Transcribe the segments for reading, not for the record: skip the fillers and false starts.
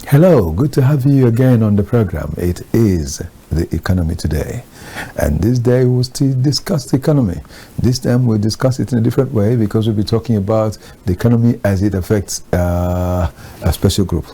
Hello, good to have you again on the program. It is the economy today, and this day we'll still discuss the economy. This time we'll discuss it in a different way because we'll be talking about the economy as it affects a special group.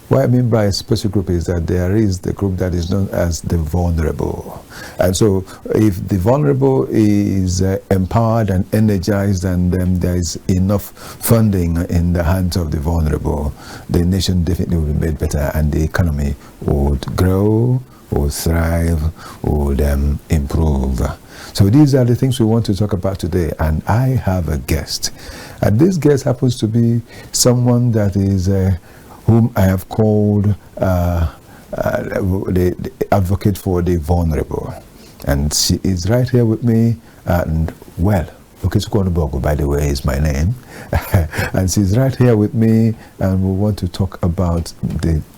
What I mean by a special group is that there is the group that is known as the vulnerable. And so if the vulnerable is empowered and energized, and there is enough funding in the hands of the vulnerable, the nation definitely will be made better, and the economy would grow, would thrive, would improve. So these are the things we want to talk about today, and I have a guest. And this guest happens to be someone that is whom I have called the advocate for the vulnerable. And she is right here with me, and well, Okechukwu Onubogu, by the way, is my name. And she's right here with me, and we want to talk about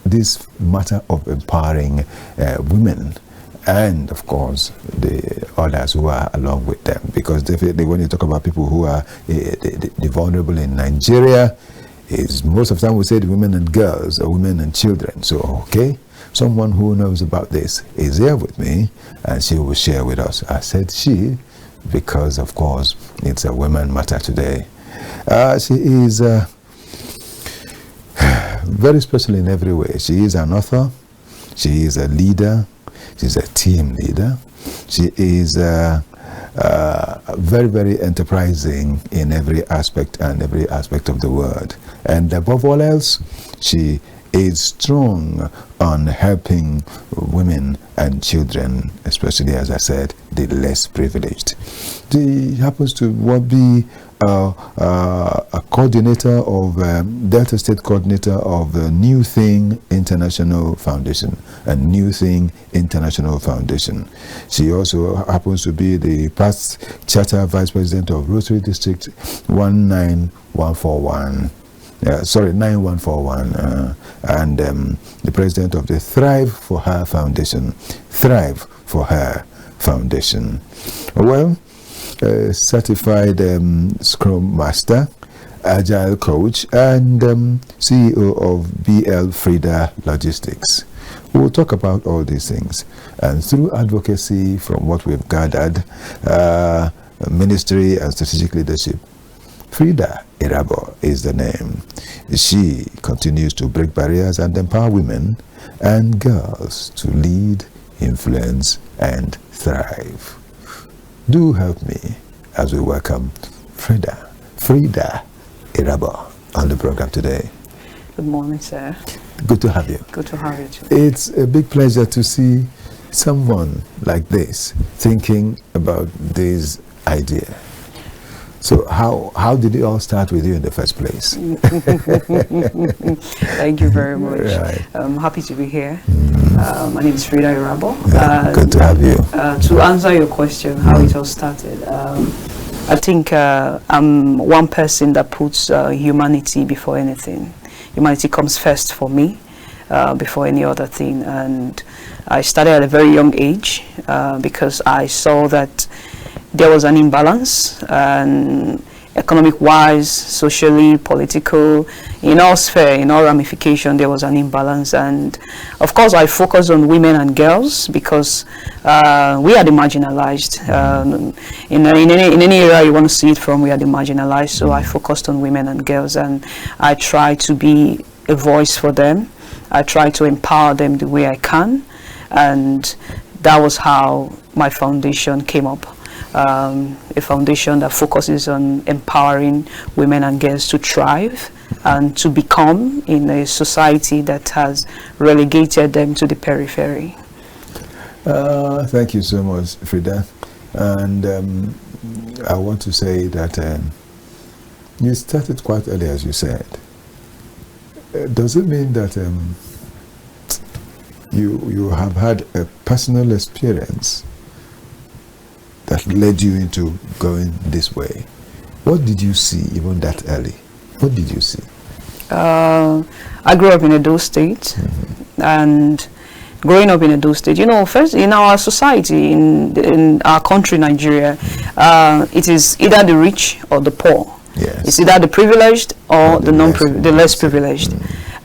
this matter of empowering women, and of course the others who are along with them, because definitely when you talk about people who are the vulnerable in Nigeria, is most of the time we say the women and girls, or women and children. So okay, someone who knows about this is here with me, and she will share with us. I said she because of course it's a women matter today. She is very special in every way. She is an author, she is a leader, she's a team leader, she is very, very enterprising in every aspect of the word. And above all else, she is strong on helping women and children, especially, as I said, the less privileged. She happens to be a coordinator of Delta State coordinator of the New Thing International Foundation and New Thing International Foundation. She also happens to be the past charter vice president of Rotary District 9141. 9141, and the president of the Thrive for Her Foundation. Thrive for Her Foundation. Well, certified Scrum Master, Agile Coach, and CEO of BL Freda Logistics. We'll talk about all these things, and through advocacy, from what we've gathered, ministry and strategic leadership, Freda Irabor is the name. She continues to break barriers and empower women and girls to lead, influence, and thrive. Do help me as we welcome Freda Irabor on the program today. Good morning, sir. Good to have you. Good to have you too. It's a big pleasure to see someone like this thinking about this idea. So how did it all start with you in the first place? Thank you very much. Right. I'm happy to be here. My name is Freda Irabor. Good to have you. To answer your question, how it all started, I think I'm one person that puts humanity before anything. Humanity comes first for me before any other thing. And I started at a very young age because I saw that there was an imbalance, and economic-wise, socially, political, in all sphere, in all ramification, there was an imbalance. And of course, I focused on women and girls because we are the marginalized. In any area you want to see it from, we are the marginalized. So I focused on women and girls, and I try to be a voice for them. I try to empower them the way I can, and that was how my foundation came up. A foundation that focuses on empowering women and girls to thrive and to become in a society that has relegated them to the periphery. Thank you so much, Freda. And I want to say that you started quite early, as you said. Does it mean that you have had a personal experience that led you into going this way? What did you see even that early? What did you see? I grew up in Edo State, and growing up in Edo State, you know, first in our society, in our country, Nigeria, it is either the rich or the poor. Yes. It's either the privileged or the less privileged.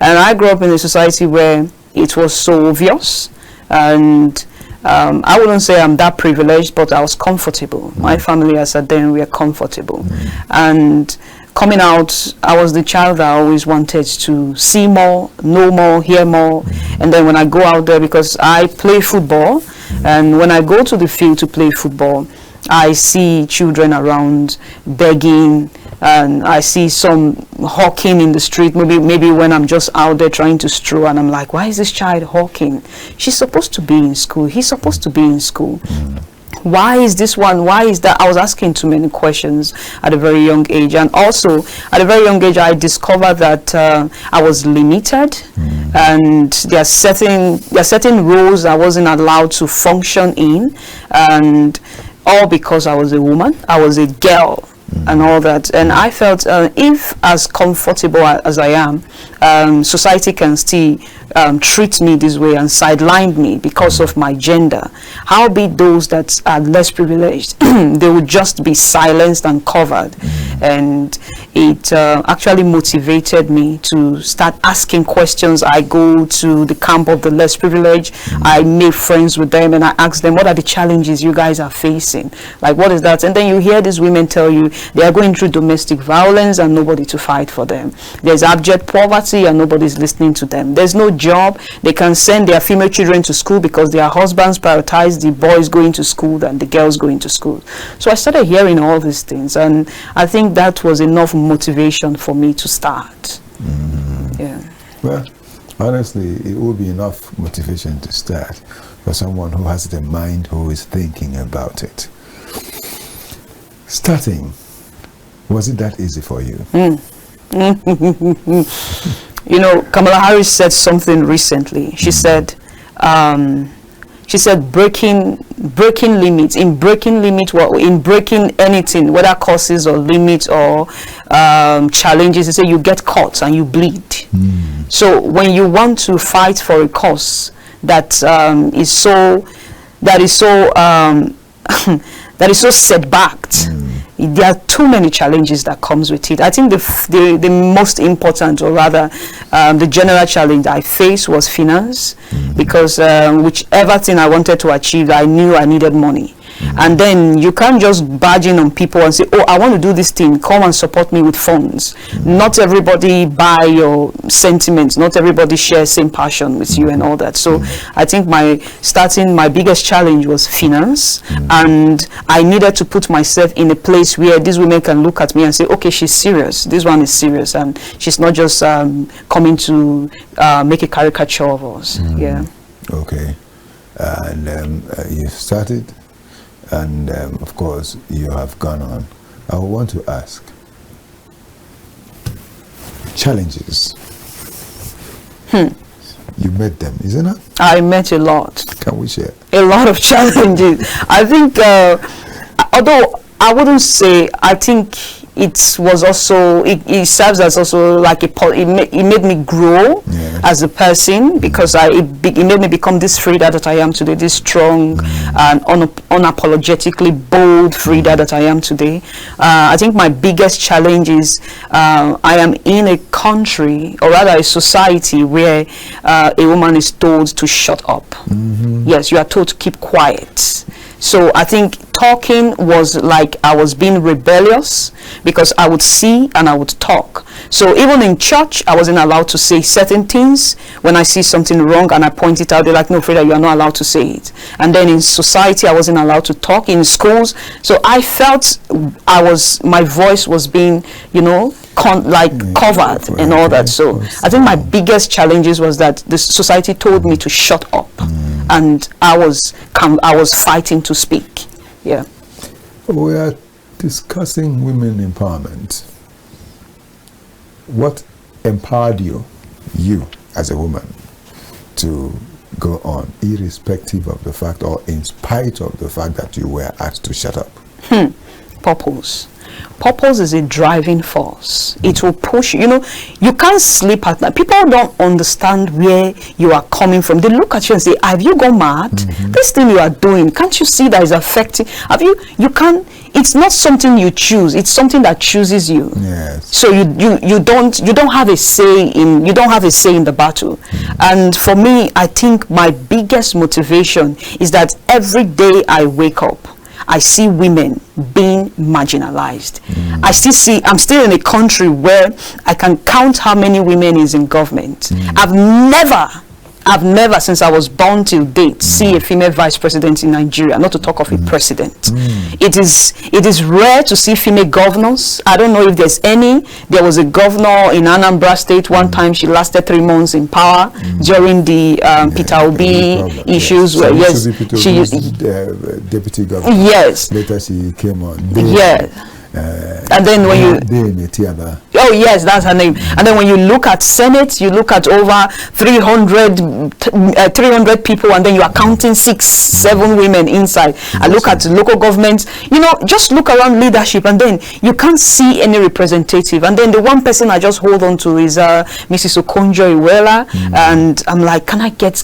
And I grew up in a society where it was so obvious, and I wouldn't say I'm that privileged, but I was comfortable. My family, as at then, we were comfortable. And coming out, I was the child that always wanted to see more, know more, hear more. And then when I go out there, because I play football, and when I go to the field to play football, I see children around begging, and I see some hawking in the street. Maybe when I'm just out there trying to stroll, and I'm like, why is this child hawking? She's supposed to be in school. He's supposed to be in school. Why is this one? Why is that? I was asking too many questions at a very young age. And also at a very young age, I discovered that I was limited, and there are certain roles I wasn't allowed to function in, and all because I was a woman, I was a girl, and all that. And I felt if as comfortable as I am, society can still treat me this way and sideline me because of my gender, how be those that are less privileged? They would just be silenced and covered. And it actually motivated me to start asking questions. I go to the camp of the less privileged. I make friends with them, and I ask them, what are the challenges you guys are facing? Like, what is that? And then you hear these women tell you they are going through domestic violence and nobody to fight for them. There's abject poverty and nobody's listening to them. There's no job. They can send their female children to school because their husbands prioritize the boys going to school than the girls going to school. So I started hearing all these things, and I think that was enough motivation for me to start. Yeah. Well, honestly, it would be enough motivation to start for someone who has the mind, who is thinking about it. Starting, was it that easy for you? You know, Kamala Harris said something recently. She said breaking limits. In breaking limits, well, in breaking anything, whether causes or limits or challenges, they say you get caught and you bleed. So when you want to fight for a cause that is so setbacked, there are too many challenges that comes with it. I think the most important, or rather the general challenge I faced was finance, because whichever thing I wanted to achieve, I knew I needed money. And then you can't just barge in on people and say, oh, I want to do this thing, come and support me with funds. Not everybody buy your sentiments, not everybody shares same passion with you and all that. So I think my biggest challenge was finance, and I needed to put myself in a place where these women can look at me and say, okay, she's serious, this one is serious, and she's not just coming to make a caricature of us. Yeah. Okay. And you started, and of course you have gone on. I want to ask, challenges, you met them, isn't it? I met a lot. Can we share? A lot of challenges. I think, although I wouldn't say, I think it was also, it serves as also like it made me grow as a person, because it made me become this Freda that I am today, this strong and unapologetically bold Freda that I am today. I think my biggest challenge is I am in a country, or rather a society, where a woman is told to shut up. Yes, you are told to keep quiet. So I think talking was like I was being rebellious, because I would see and I would talk. So even in church, I wasn't allowed to say certain things. When I see something wrong and I point it out, they're like, no, Freda, you are not allowed to say it. And then in society, I wasn't allowed to talk. In schools, so I felt my voice was being, covered and all that. So I think my biggest challenges was that the society told me to shut up, and I was fighting to speak. Yeah. We are discussing women empowerment. What empowered you as a woman, to go on, irrespective of the fact, or in spite of the fact that you were asked to shut up? Purpose. Purpose is a driving force. It will push you. You know, you can't sleep at night. People don't understand where you are coming from. They look at you and say, have you gone mad? This thing you are doing, can't you see that is affecting? You can't, it's not something you choose, it's something that chooses you. Yes. So you don't have a say in the battle. And for me, I think my biggest motivation is that every day I wake up, I see women being marginalized. I'm still in a country where I can count how many women is in government. I've never, since I was born till date, see a female vice president in Nigeria, not to talk of a president. It is rare to see female governors. I don't know if there's any. There was a governor in Anambra State one time. She lasted 3 months in power during the Peter Obi issues. Where, yes, she used deputy governor. Yes. Later she came on. And then when oh yes, that's her name. And then when you look at Senate, you look at over 300 people, and then you are counting 6-7 women inside. I look at local governments, you know, just look around leadership, and then you can't see any representative. And then the one person I just hold on to is Mrs. Okonjo-Iweala, and I'm like, can I get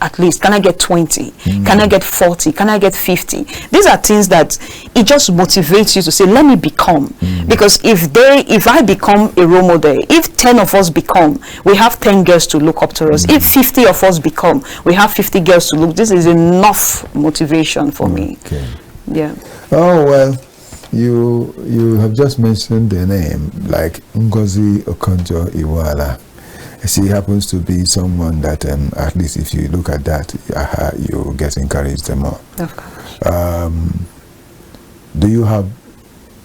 at least, can I get 20? Can I get 40? Can I get 50? These are things that it just motivates you to say, let me become. Because if I become a role model, if 10 of us become, we have 10 girls to look up to us. If 50 of us become, we have 50 girls to look. This is enough motivation for me. Okay. Yeah. Oh well, you have just mentioned the name, like Ngozi Okonjo-Iweala. She happens to be someone that at least if you look at that, you get encouraged more. Of course. Do you have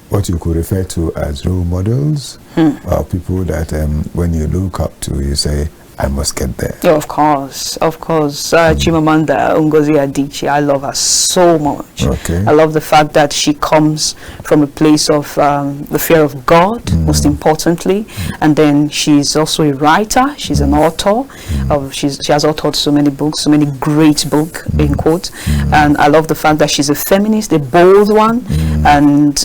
what you could refer to as role models, or people that when you look up to, you say, I must get there? Yeah, of course. Chimamanda Ngozi Adichie, I love her so much. Okay. I love the fact that she comes from a place of the fear of God, most importantly, and then she's also a writer. She's an author. She has authored so many books, so many great books, in quotes. And I love the fact that she's a feminist, a bold one, and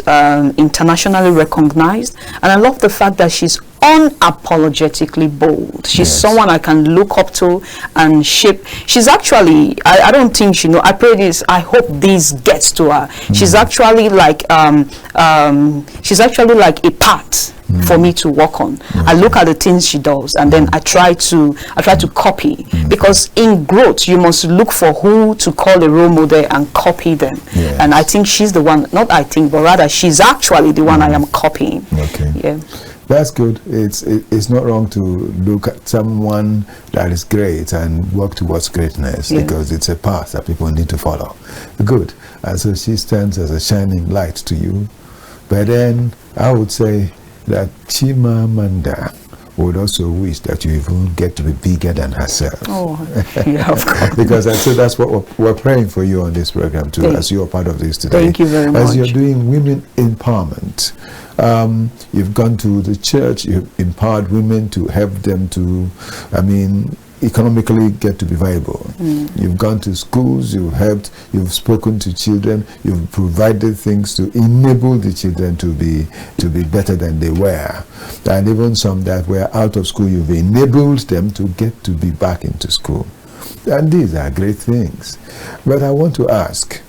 internationally recognized. And I love the fact that she's unapologetically bold. She's someone I can look up to and shape. She's actually, I don't think she knows. I pray this, I hope this gets to her. She's actually like a path for me to work on. I look at the things she does, and then I try to copy, because in growth you must look for who to call a role model and copy them. And I think she's the one, not I think, but rather she's actually the one I am copying. Okay. Yeah. That's good. It's not wrong to look at someone that is great and work towards greatness, because it's a path that people need to follow. Good. And so she stands as a shining light to you. But then I would say that Chimamanda would also wish that you even get to be bigger than herself. Oh, yeah, of course. Because I say that's what we're praying for you on this program too, as you're part of this today. Thank you very much. As you're doing women empowerment, you've gone to the church, you've empowered women to help them to, economically get to be viable. You've gone to schools, you've spoken to children, you've provided things to enable the children to be better than they were. And even some that were out of school, you've enabled them to get to be back into school. And these are great things. But I want to ask,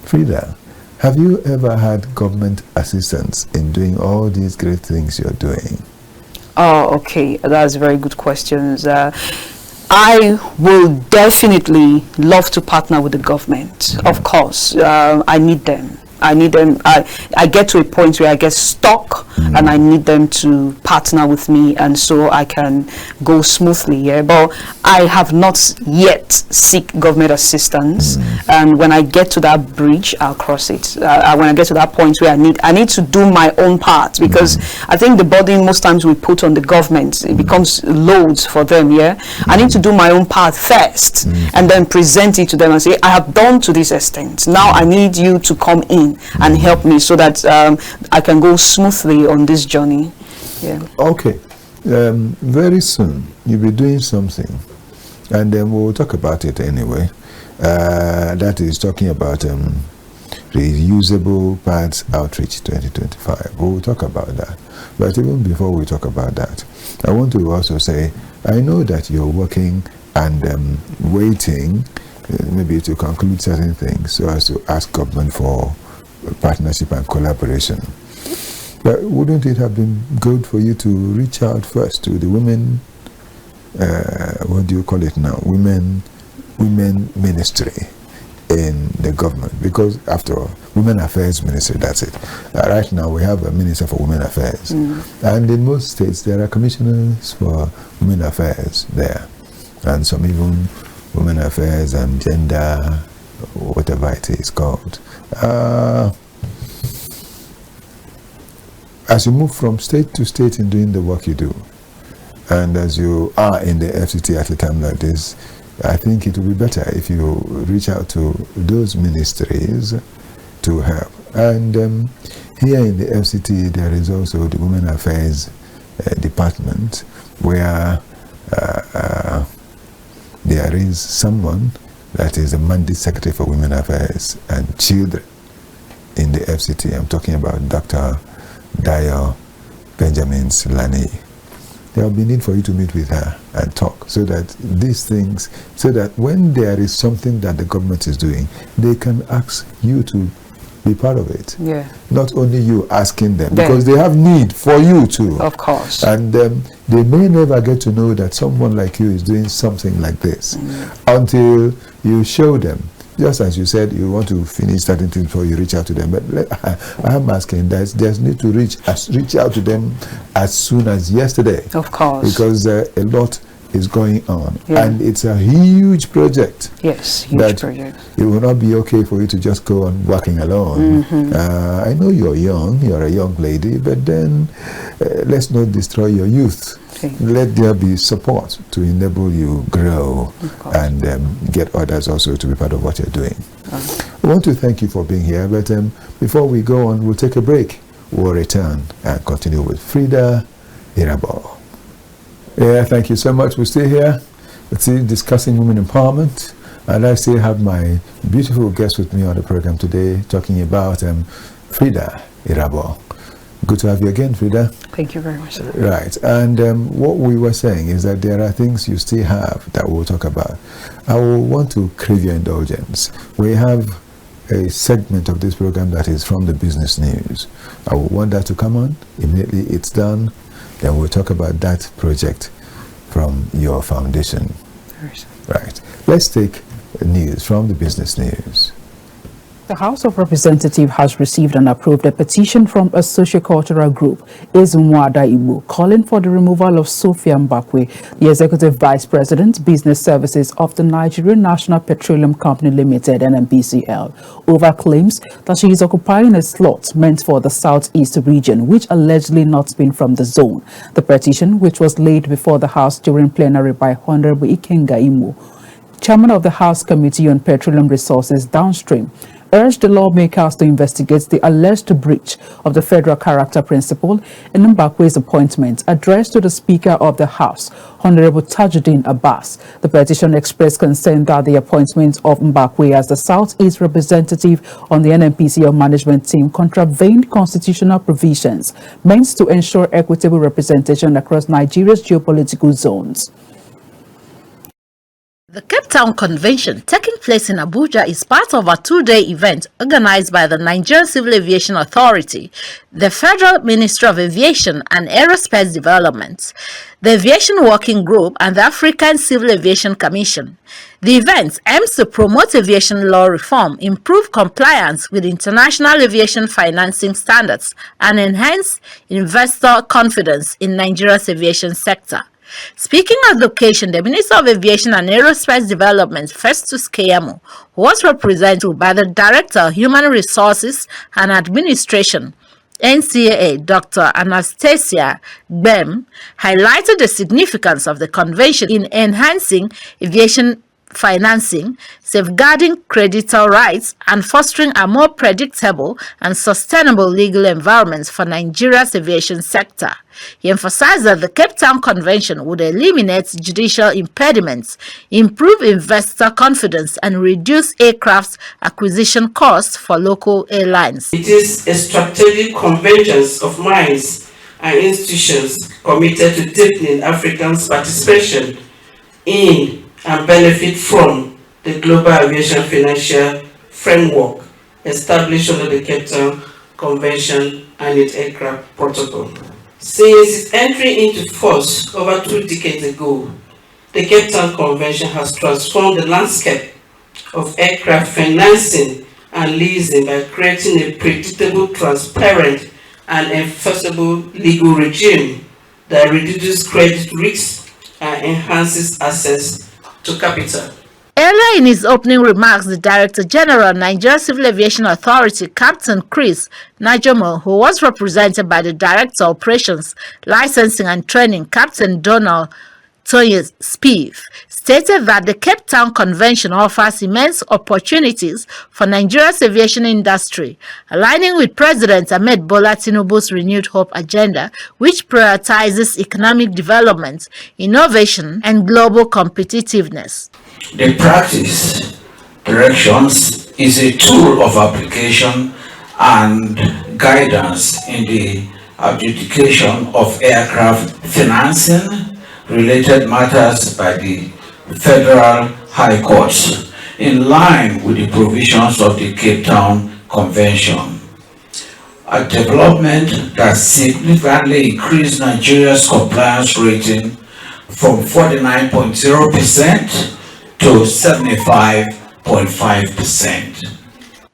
Freda, have you ever had government assistance in doing all these great things you're doing? Oh, okay. That's very good questions. I will definitely love to partner with the government. Of course, I need them. I get to a point where I get stuck, and I need them to partner with me, and so I can go smoothly. But I have not yet seek government assistance, and when I get to that bridge, I'll cross it. When I get to that point where I need to do my own part, because I think the burden most times we put on the government, it becomes loads for them. I need to do my own part first, and then present it to them and say, I have done to this extent. Now I need you to come in and help me so that I can go smoothly on this journey. Okay. Very soon you'll be doing something, and then we'll talk about it anyway. That is talking about Reusable Parts Outreach 2025. We'll talk about that. But even before we talk about that, I want to also say, I know that you're working and waiting maybe to conclude certain things so as to ask government for partnership and collaboration. But wouldn't it have been good for you to reach out first to the women, what do you call it now, women ministry in the government? Because after all, Women Affairs Ministry, that's it. Right now we have a Minister for Women Affairs. And in most states there are commissioners for Women Affairs there. And some even Women Affairs and Gender, whatever it is called. As you move from state to state in doing the work you do, and as you are in the FCT at a time like this, I think it will be better if you reach out to those ministries to help. And here in the FCT, there is also the Women Affairs Department, where there is someone that is the Mandate Secretary for Women Affairs and Children in the FCT. I'm talking about Dr. Dio Benjamin Lani. There will be need for you to meet with her and talk so that these things, so that when there is something that the government is doing, they can ask you to be part of it. Yeah. Not only you asking them, because they have need for you too. Of course. And they may never get to know that someone like you is doing something like this until you show them. Just as you said, you want to finish certain things before you reach out to them. But I'm asking that there's need to reach out to them as soon as yesterday. Of course. Because a lot is going on. Yeah. And it's a huge project. Yes, huge project. It will not be okay for you to just go on working alone. I know you're young, you're a young lady, but then let's not destroy your youth. Let there be support to enable you grow and get others also to be part of what you're doing. I want to thank you for being here, but before we go on, we'll take a break. We'll return and continue with Freda Irabor. Yeah, thank you so much. We're still here. We're still discussing women empowerment. And I still have my beautiful guest with me on the program today, talking about Freda Irabor. Good to have you again, Freda. Thank you very much, sir. Right, and what we were saying is that there are things you still have that we'll talk about. I will want to crave your indulgence. We have a segment of this program that is from the business news. I will want that to come on. Immediately it's done, then we'll talk about that project from your foundation. Right, let's take news from the business news. The House of Representatives has received and approved a petition from a sociocultural group, Ezumwada Igbo, calling for the removal of Sophia Mbakwe, the Executive Vice President, Business Services of the Nigerian National Petroleum Company Limited, NNPCL, over claims that she is occupying a slot meant for the Southeast region, which allegedly not been from the zone. The petition, which was laid before the House during plenary by Honorable Ikenga Imo, Chairman of the House Committee on Petroleum Resources Downstream, urged the lawmakers to investigate the alleged breach of the federal character principle in Mbakwe's appointment, addressed to the Speaker of the House, Honorable Tajuddin Abbas. The petition expressed concern that the appointment of Mbakwe as the Southeast representative on the NNPCL management team contravened constitutional provisions meant to ensure equitable representation across Nigeria's geopolitical zones. The Cape Town Convention, taking place in Abuja, is part of a two-day event organized by the Nigerian Civil Aviation Authority, the Federal Ministry of Aviation and Aerospace Development, the Aviation Working Group, and the African Civil Aviation Commission. The event aims to promote aviation law reform, improve compliance with international aviation financing standards, and enhance investor confidence in Nigeria's aviation sector. Speaking at the occasion, the Minister of Aviation and Aerospace Development, Festus Keyamo, was represented by the Director of Human Resources and Administration, NCAA, Dr. Anastasia Gbem, highlighted the significance of the convention in enhancing aviation financing, safeguarding creditor rights, and fostering a more predictable and sustainable legal environment for Nigeria's aviation sector. He emphasized that the Cape Town Convention would eliminate judicial impediments, improve investor confidence, and reduce aircraft acquisition costs for local airlines. It is a strategic convergence of minds and institutions committed to deepening Africans' participation in and benefit from the global aviation financial framework established under the Cape Town Convention and its aircraft protocol. Since its entry into force over 2 decades ago, the Cape Town Convention has transformed the landscape of aircraft financing and leasing by creating a predictable, transparent, and enforceable legal regime that reduces credit risk and enhances access to capital. Earlier in his opening remarks, the Director General, Nigeria Civil Aviation Authority, Captain Chris Najomo, who was represented by the Director of Operations, Licensing and Training, Captain Donald Toye Spieth, stated that the Cape Town Convention offers immense opportunities for Nigeria's aviation industry, aligning with President Ahmed Bola Tinubu's renewed hope agenda, which prioritizes economic development, innovation, and global competitiveness. The practice directions is a tool of application and guidance in the adjudication of aircraft financing related matters by the Federal High Courts in line with the provisions of the Cape Town Convention. A development that significantly increased Nigeria's compliance rating from 49.0% to 75.5%.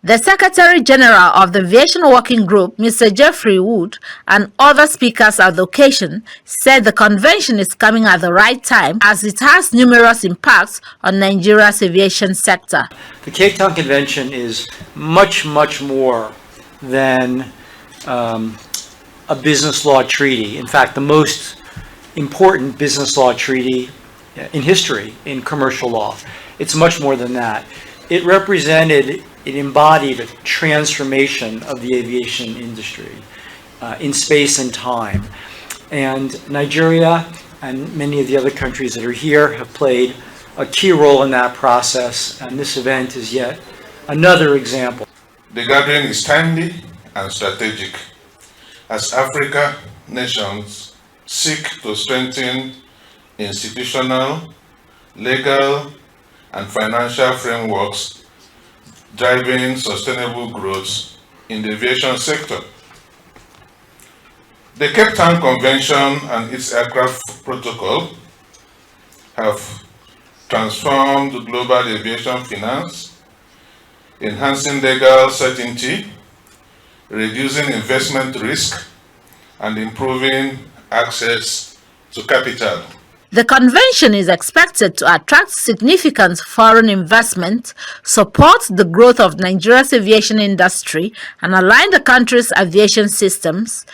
The Secretary General of the Aviation Working Group, Mr. Jeffrey Wood, and other speakers at the occasion said the convention is coming at the right time as it has numerous impacts on Nigeria's aviation sector. The Cape Town Convention is much, much more than a business law treaty. In fact, the most important business law treaty in history in commercial law. It's much more than that. It embodied a transformation of the aviation industry in space and time. And Nigeria and many of the other countries that are here have played a key role in that process, and this event is yet another example. The gathering is timely and strategic as Africa nations seek to strengthen institutional, legal, and financial frameworks driving sustainable growth in the aviation sector. The Cape Town Convention and its aircraft protocol have transformed global aviation finance, enhancing legal certainty, reducing investment risk, and improving access to capital. The convention is expected to attract significant foreign investment, support the growth of Nigeria's aviation industry, and align the country's aviation systems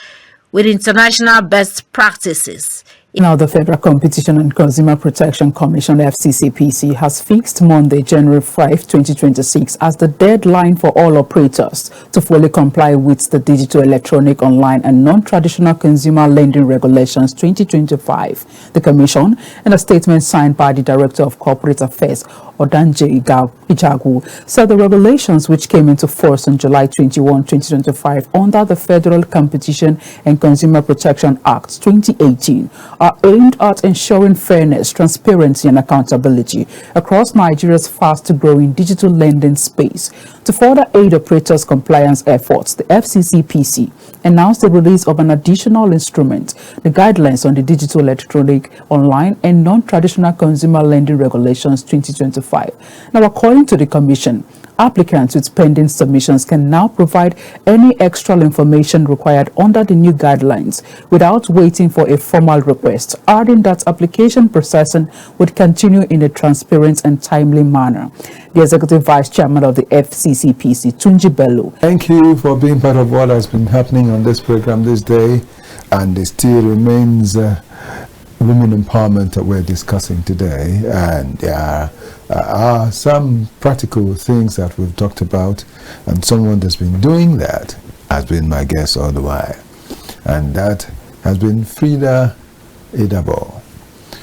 with international best practices. Now, the Federal Competition and Consumer Protection Commission, FCCPC, has fixed Monday, January 5, 2026, as the deadline for all operators to fully comply with the Digital Electronic Online and Non-Traditional Consumer Lending Regulations 2025. The Commission, in a statement signed by the Director of Corporate Affairs, Odanje Ijagu, said the regulations, which came into force on July 21, 2025 under the Federal Competition and Consumer Protection Act 2018, are aimed at ensuring fairness, transparency, and accountability across Nigeria's fast-growing digital lending space. To further aid operators' compliance efforts, the FCCPC announced the release of an additional instrument, the Guidelines on the Digital Electronic Online and Non-Traditional Consumer Lending Regulations 2025. Now, according to the Commission, applicants with pending submissions can now provide any extra information required under the new guidelines without waiting for a formal request, adding that application processing would continue in a transparent and timely manner. The Executive Vice Chairman of the FCCPC, Tunji Bello. Thank you for being part of what has been happening on this program this day, and it still remains women empowerment that we're discussing today, and there are some practical things that we've talked about, and someone that's been doing that has been my guest all the while, and that has been Freda Irabor.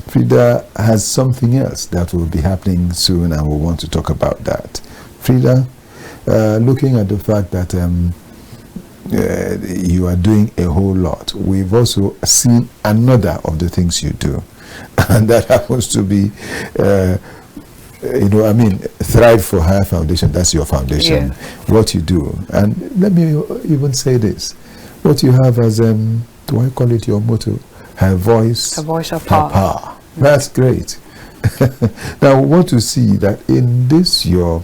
Freda has something else that will be happening soon, and we want to talk about that. Freda, looking at the fact that you are doing a whole lot, we've also seen another of the things you do, and that happens to be Thrive for Higher Foundation. That's your foundation, what you do. And let me even say this, what you have as do I call it your motto? Her voice, of power. That's great. Now we want to see that in this your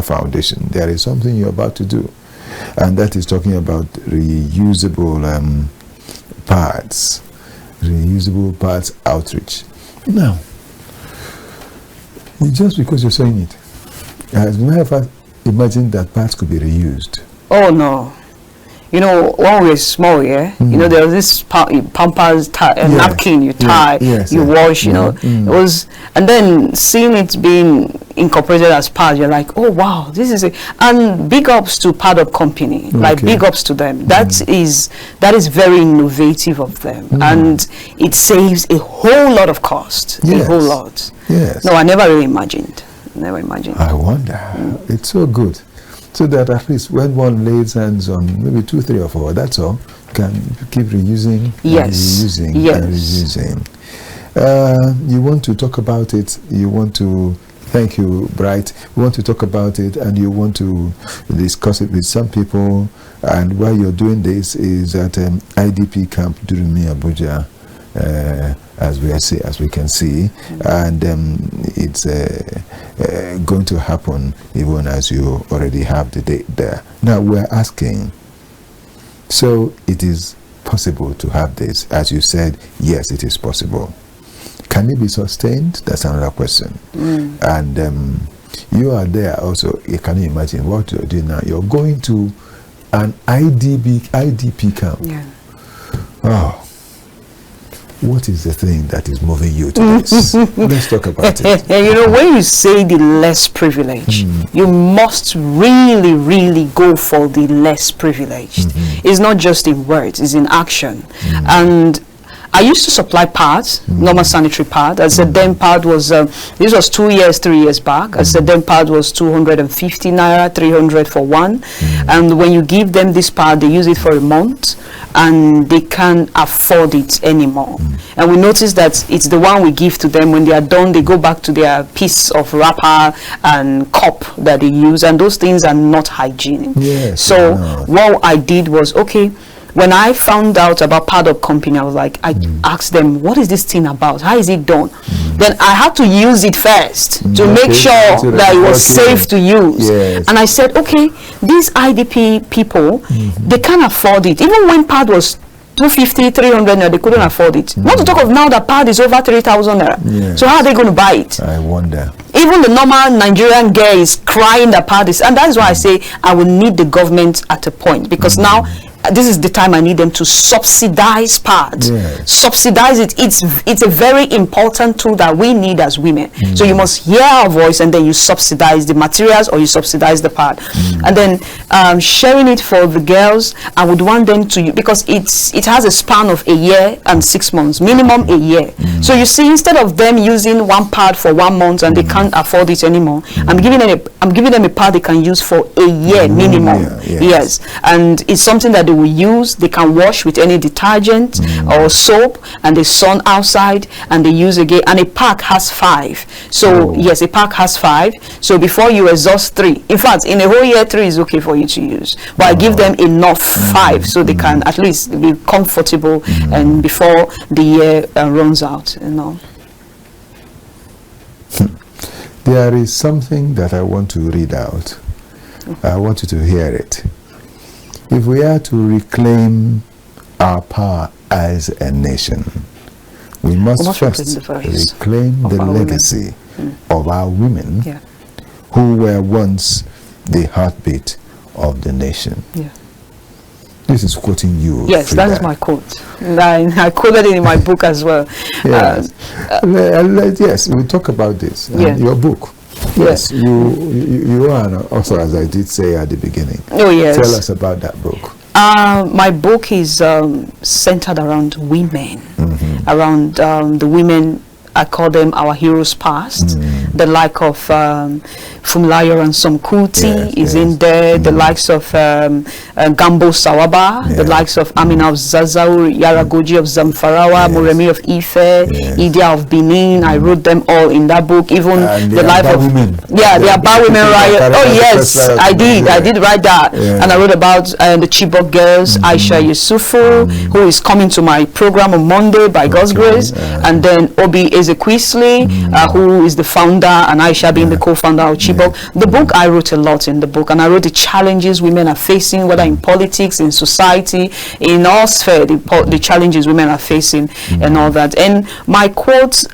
foundation there is something you're about to do, and that is talking about reusable parts outreach. Now, just because you're saying it, has never imagined that parts could be reused. Oh no. You know, when we were small, you know, there was this Pampers napkin you tie, you wash, you know. It was, and then seeing it being incorporated as part, you're like, oh wow, this is and big ups to part of company, like big ups to them. That is very innovative of them, and it saves a whole lot of cost, a whole lot. Yes. No, I never really imagined. I wonder. It's so good. So that at least when one lays hands on maybe 2, 3, or 4, that's all, can keep reusing, reusing. You want to talk about it, you want to, thank you, Bright, you want to talk about it, and you want to discuss it with some people, and while you're doing this is at IDP camp during Abuja, as we can see, and it's going to happen even as you already have the date there. Now we're asking, so it is possible to have this, as you said. Yes, it is possible. Can it be sustained? That's another question. And you are there also. Can you imagine what you're doing now? You're going to an IDP camp. Oh, what is the thing that is moving you to this? Let's talk about it. You know, when you say the less privileged, you must really, really go for the less privileged. It's not just in words, it's in action. And I used to supply pads, normal sanitary pad. I said then pad was, this was 3 years back. I said then pad was 250 naira, 300 for one. And when you give them this pad, they use it for a month and they can't afford it anymore. And we notice that it's the one we give to them. When they are done, they go back to their piece of wrapper and cup that they use, and those things are not hygienic. So what I did was, okay, when I found out about part of company, I was like, I asked them, what is this thing about? How is it done? Then I had to use it first to make sure that it was safe to use. And I said, okay, these IDP people, they can't afford it. Even when pad was 250, 300 naira, they couldn't afford it. Not to talk of now that pad is over 3,000 naira. So how are they going to buy it? I wonder. Even the normal Nigerian girl is crying that pad is, and that's why I say I will need the government at a point, because now this is the time I need them to subsidize pads. Subsidize it. It's a very important tool that we need as women. So you must hear our voice, and then you subsidize the materials or you subsidize the pad. And then sharing it for the girls, I would want them to, because it has a span of a year and 6 months, minimum a year. So you see, instead of them using one pad for 1 month and they can't afford it anymore, I'm giving them a pad they can use for a year minimum. Yes, and it's something that they will use. They can wash with any detergent or soap, and they sun outside and they use again. And a pack has 5. So yes, a pack has 5. So before you exhaust 3, in fact, in a whole year 3 is okay for you to use. But I give them enough 5 so they can at least be comfortable and before the year runs out. You know. There is something that I want to read out. I want you to hear it. If we are to reclaim our power as a nation, we must first reclaim the legacy of our women who were once the heartbeat of the nation. This is quoting you. Yes, Freda. that is my quote. I quoted it in my book as well. Yes, yes, we'll talk about this. Your book. Yes, you are an author, as I did say at the beginning. Oh, yes. Tell us about that book. My book is centered around women, around the women. I call them our heroes past. The like of Funmilayo and Somkuti is in there. The likes of Gambo Sawaba, the likes of Amina of Zazaur, Yaragoji of Zamfarawa, Moremi of Ife, Idia of Benin. I wrote them all in that book. Even the life of women. Yeah, the Aba women riot. Oh yes, I did write that. And I wrote about the Chibok girls, Aisha Yusufu, who is coming to my program on Monday by God's grace, and then Obi Ezekwesili, who is the founder, and Aisha being the co-founder of Chibok. The book, I wrote a lot in the book, and I wrote the challenges women are facing, whether in politics, in society, in all sphere, the challenges women are facing, and all that. And my quote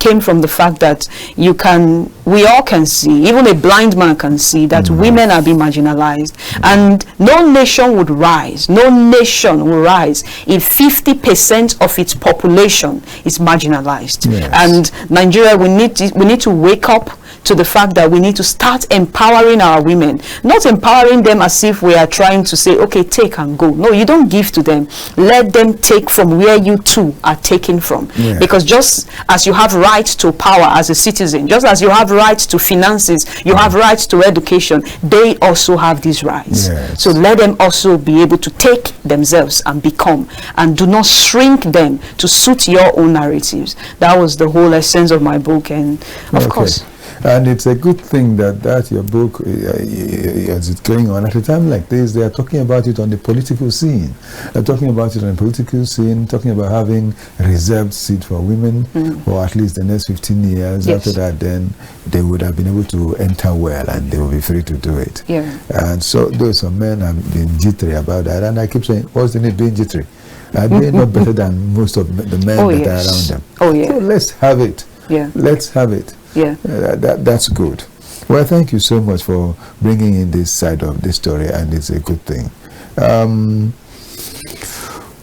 came from the fact that we all can see, even a blind man can see that women are being marginalized, and no nation would rise if 50% of its population is marginalized. And Nigeria, we need to wake up to the fact that we need to start empowering our women, not empowering them as if we are trying to say, okay, take and go. No, you don't give to them. Let them take from where you too are taking from. Because just as you have rights to power as a citizen, just as you have rights to finances, you have rights to education, they also have these rights. So let them also be able to take themselves and become, and do not shrink them to suit your own narratives. That was the whole essence of my book, and of course. And it's a good thing that your book, as it's going on at a time like this, they are talking about it on the political scene. They're talking about it on the political scene, talking about having a reserved seat for women for at least the next 15 years. After that, then they would have been able to enter well, and they will be free to do it. And so those men have been jittery about that. And I keep saying, what's the need being jittery? Are they not better than most of the men that are around them? So let's have it. Let's have it. That's good. Well, thank you so much for bringing in this side of this story, and it's a good thing.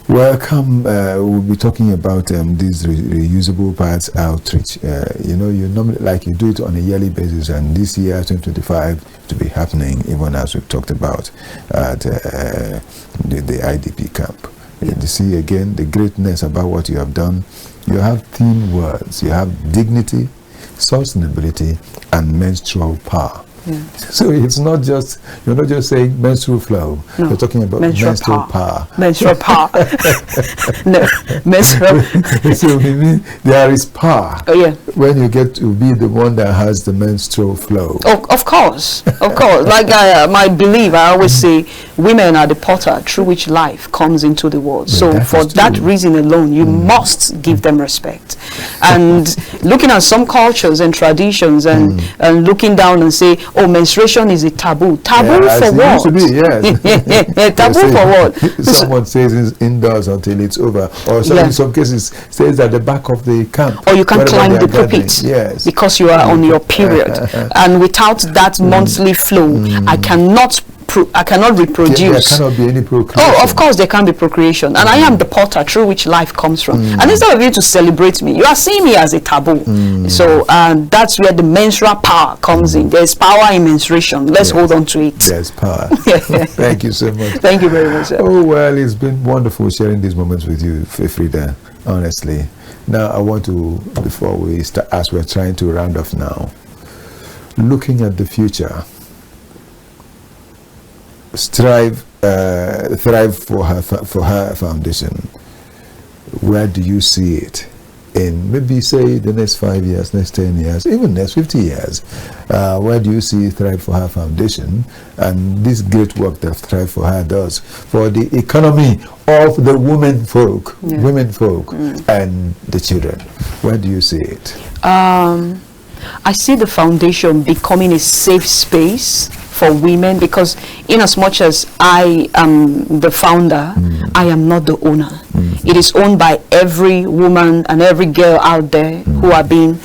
Welcome. We'll be talking about these reusable parts outreach. You normally, like, you do it on a yearly basis, and this year 2025 to be happening, even as we've talked about at the IDP camp. You see again the greatness about what you have done. You have thin words. You have dignity, sustainability, and menstrual power. So it's not just, you're not just saying menstrual flow. No. You're talking about menstrual power. Menstrual power. No, menstrual. So we mean there is power. When you get to be the one that has the menstrual flow. Oh, of course, of course. Like my belief, I always say, women are the portal through which life comes into the world. So for that reason alone, you must give them respect. And looking at some cultures and traditions, and looking down and say, oh, menstruation is a taboo. Taboo for what? It used to be, taboo for what? Someone says it's indoors until it's over. Or in some cases says at the back of the camp. Or you can't climb the pulpit because you are on your period. And without that monthly flow, I cannot reproduce. There cannot be any procreation. Oh, of course there can be procreation. And I am the portal through which life comes from. And instead of you to celebrate me, you are seeing me as a taboo. So that's where the menstrual power comes in. There's power in menstruation. Let's hold on to it. There's power. Thank you so much. Thank you very much, sir. Oh, well, it's been wonderful sharing these moments with you, Freda, honestly. Now, I want to, before we start, as we're trying to round off now, looking at the future, thrive for her foundation. Where do you see it in, maybe say, the next 5 years, next 10 years, even next 50 years? Where do you see Thrive for Her Foundation and this great work that Thrive for Her does for the economy of the women folk and the children? Where do you see it? I see the foundation becoming a safe space for women, because in as much as I am the founder, I am not the owner. It is owned by every woman and every girl out there who are being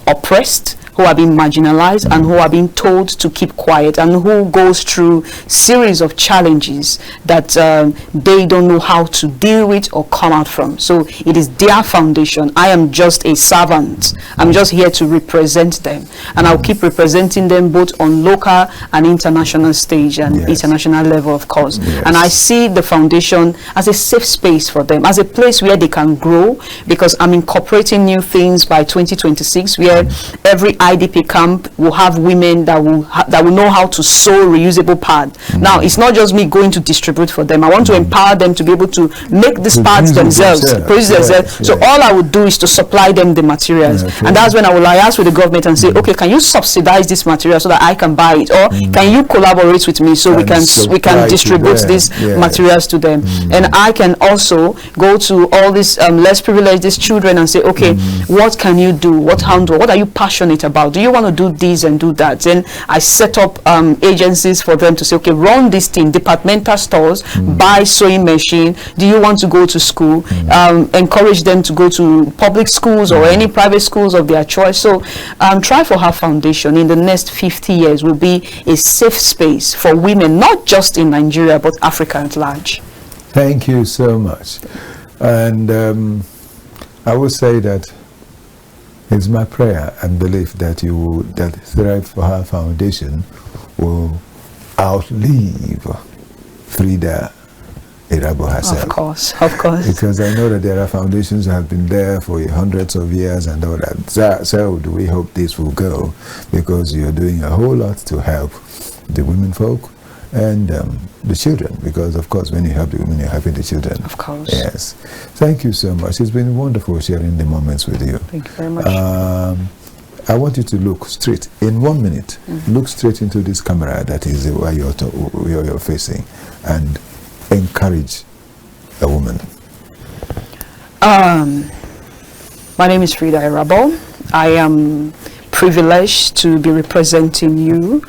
oppressed, who are being marginalized and who are being told to keep quiet, and who goes through series of challenges that they don't know how to deal with or come out from. So it is their foundation. I am just a servant. I'm just here to represent them, and I'll keep representing them both on local and international stage and international level, of course. And I see the foundation as a safe space for them, as a place where they can grow, because I'm incorporating new things by 2026, where every IDP camp will have women that will know how to sew reusable pads. Now, it's not just me going to distribute for them. I want to empower them to be able to make these pads themselves, produce themselves. So all I would do is to supply them the materials, and that's when I will liaise with the government and say, okay, can you subsidize this material so that I can buy it, or can you collaborate with me so we can distribute these materials to them? And I can also go to all these less privileged children and say, okay, what can you do? What are you passionate about? Do you want to do this and do that? Then I set up agencies for them to say, okay, run this thing, departmental stores, buy sewing machine. Do you want to go to school? Encourage them to go to public schools or any private schools of their choice. So Try for Her Foundation in the next 50 years will be a safe space for women, not just in Nigeria, but Africa at large. Thank you so much. And I will say that it's my prayer and belief that that Thrive for Her Foundation will outlive Freda Irabor herself. Of course. Because I know that there are foundations that have been there for hundreds of years and all that. So do we hope this will go, because you're doing a whole lot to help the women folk and the children, because of course when you help the women, you're helping the children. Of course. Yes. Thank you so much. It's been wonderful sharing the moments with you. Thank you very much. I want you to look straight, in 1 minute, look straight into this camera that is where you're facing, and encourage a woman. My name is Freda Irabor. I am privileged to be representing you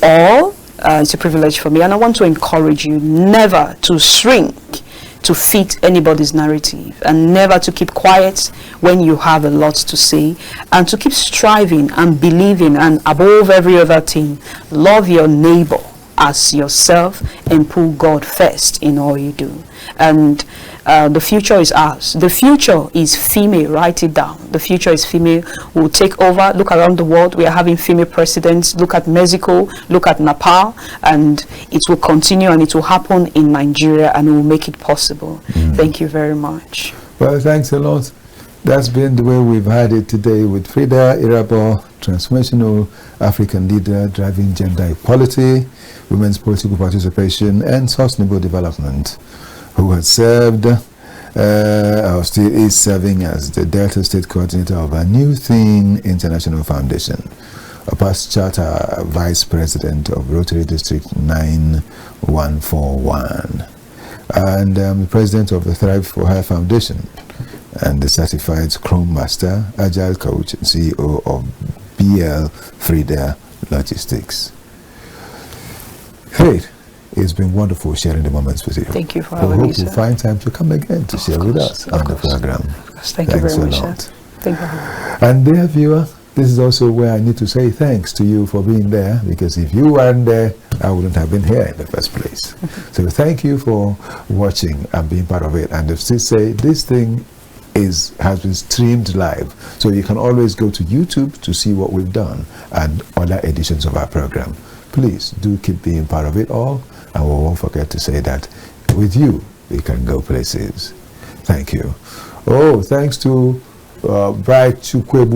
all. It's a privilege for me, and I want to encourage you never to shrink to fit anybody's narrative, and never to keep quiet when you have a lot to say, and to keep striving and believing, and above every other thing, love your neighbor as yourself and put God first in all you do. And the future is ours. The future is female. Write it down. The future is female. We'll take over. Look around the world. We are having female presidents. Look at Mexico. Look at Nepal. And it will continue, and it will happen in Nigeria, and we will make it possible. Thank you very much. Well, thanks a lot. That's been the way we've had it today with Freda Irabor, transformational African leader driving gender equality, women's political participation, and sustainable development, who has served, or still is serving as the Delta State Coordinator of a New Thing International Foundation, a past charter Vice President of Rotary District 9141, and the President of the Thrive for Her Foundation, and the Certified Scrum Master, Agile Coach, and CEO of BL Freda Logistics. Great. It's been wonderful sharing the moments with you. Thank you for having me, We hope you find time to come again to share with us on the program. Thank you very much, sir. Thank you. And dear viewer, this is also where I need to say thanks to you for being there, because if you weren't there, I wouldn't have been here in the first place. So thank you for watching and being part of it. And if you say this thing has been streamed live, so you can always go to YouTube to see what we've done and other editions of our program. Please do keep being part of it all, and we won't forget to say that with you we can go places. Thank you. Oh, thanks to Okechukwu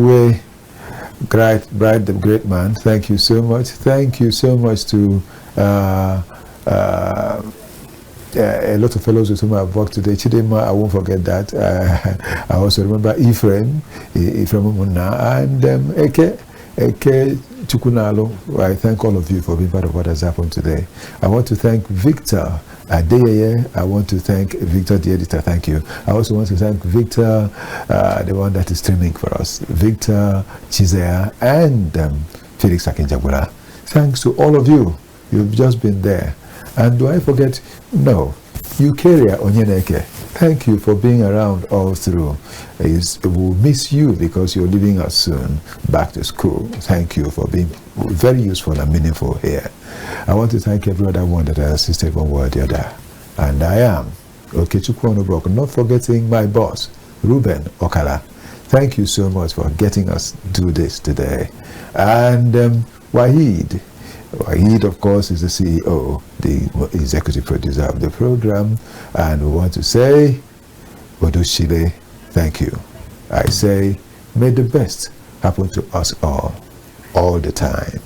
Onubogu, the great man. Thank you so much. Thank you so much to a lot of fellows with whom I've worked today. Chidema, I won't forget that. I also remember Ephraim Muna, and Okechukwu. I thank all of you for being part of what has happened today. I want to thank Victor Adeyeye. I want to thank Victor, the editor. Thank you. I also want to thank Victor, the one that is streaming for us, Victor Chizea, and Felix Akinjabula. Thanks to all of you. You've just been there. And do I forget? No. Eukarya Onyeneke. thank you for being around all through. We'll miss you because you're leaving us soon back to school. Thank you for being very useful and meaningful here. I want to thank every other one that has assisted one way or the other. And I am Okechukwu Onubogu, not forgetting my boss, Ruben Okala. Thank you so much for getting us do this today. And Wahid, of course, is the CEO, the executive producer of the program, and we want to say, Odushile, thank you. I say, may the best happen to us all the time.